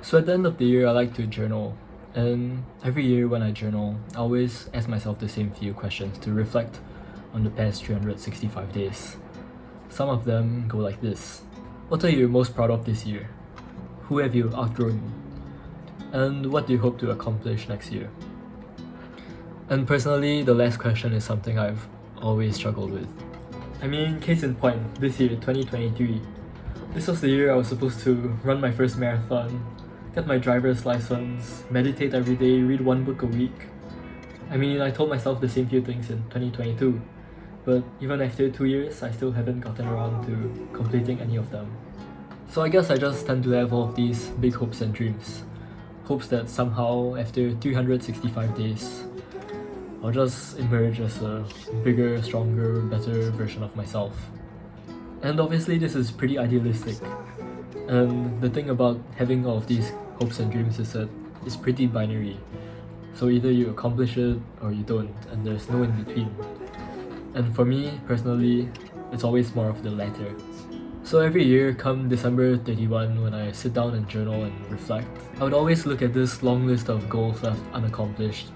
So at the end of the year, I like to journal. And every year when I journal, I always ask myself the same few questions to reflect on the past 365 days. Some of them go like this. What are you most proud of this year? Who have you outgrown? And what do you hope to accomplish next year? And personally, the last question is something I've always struggled with. I mean, case in point, this year, 2023. This was the year I was supposed to run my first marathon, get my driver's license, meditate every day, read one book a week. I mean, I told myself the same few things in 2022, but even after 2 years, I still haven't gotten around to completing any of them. So I guess I just tend to have all of these big hopes and dreams. Hopes that somehow, after 365 days, I'll just emerge as a bigger, stronger, better version of myself. And obviously this is pretty idealistic. And the thing about having all of these hopes and dreams is that it's pretty binary. So either you accomplish it or you don't, and there's no in between. And for me, personally, it's always more of the latter. So every year, come December 31, when I sit down and journal and reflect, I would always look at this long list of goals left unaccomplished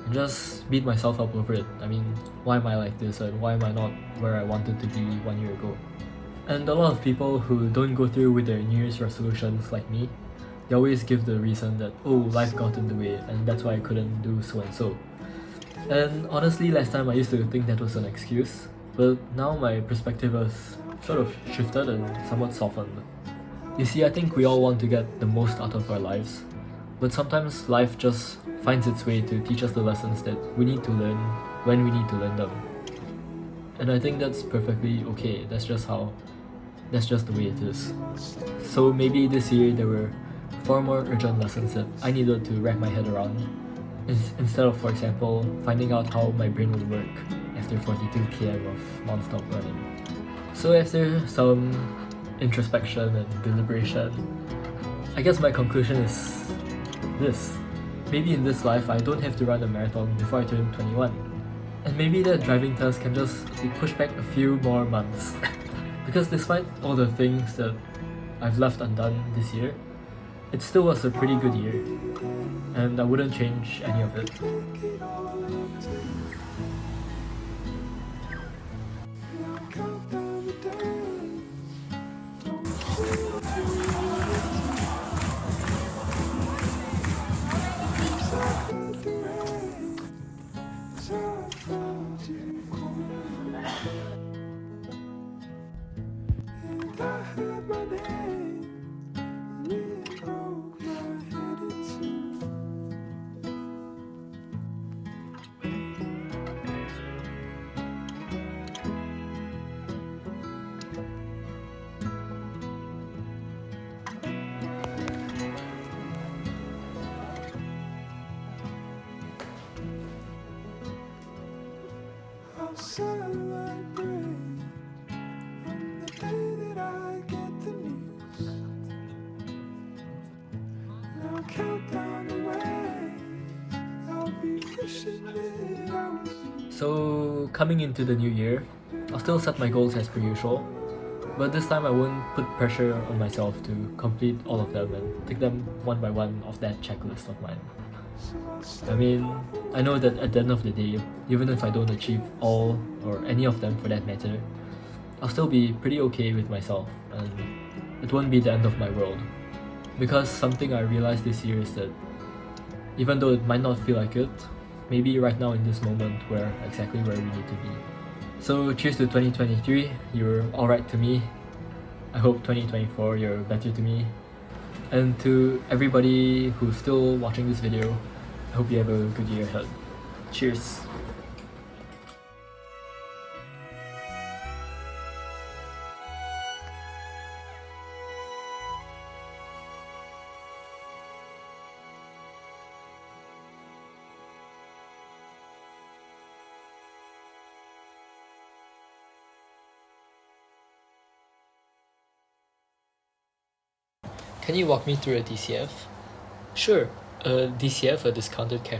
and just beat myself up over it. I mean, why am I like this and why am I not where I wanted to be 1 year ago? And a lot of people who don't go through with their New Year's resolutions like me, they always give the reason that, oh, life got in the way and that's why I couldn't do so and so. And honestly, last time I used to think that was an excuse, but now my perspective has sort of shifted and somewhat softened. You see, I think we all want to get the most out of our lives, but sometimes life just finds its way to teach us the lessons that we need to learn when we need to learn them. And I think that's perfectly okay. That's just the way it is. So maybe this year there were far more urgent lessons that I needed to wrap my head around, instead of, for example, finding out how my brain would work after 42 km of non-stop running. So after some introspection and deliberation, I guess my conclusion is this. Maybe in this life I don't have to run a marathon before I turn 21. And maybe that driving test can just be pushed back a few more months. Because despite all the things that I've left undone this year, it still was a pretty good year. And I wouldn't change any of it. Celebrate on the day that I get the news. Now count down the way. I'll be wishing that I was you. So coming into the new year, I'll still set my goals as per usual, but this time I won't put pressure on myself to complete all of them and tick them one by one off that checklist of mine. I mean, I know that at the end of the day, even if I don't achieve all or any of them for that matter, I'll still be pretty okay with myself and it won't be the end of my world. Because something I realized this year is that even though it might not feel like it, maybe right now in this moment we're exactly where we need to be. So cheers to 2023, you're alright to me. I hope 2024 you're better to me. And to everybody who's still watching this video, I hope you have a good year ahead. Cheers! Can you walk me through a DCF? Sure, a DCF, a discounted cash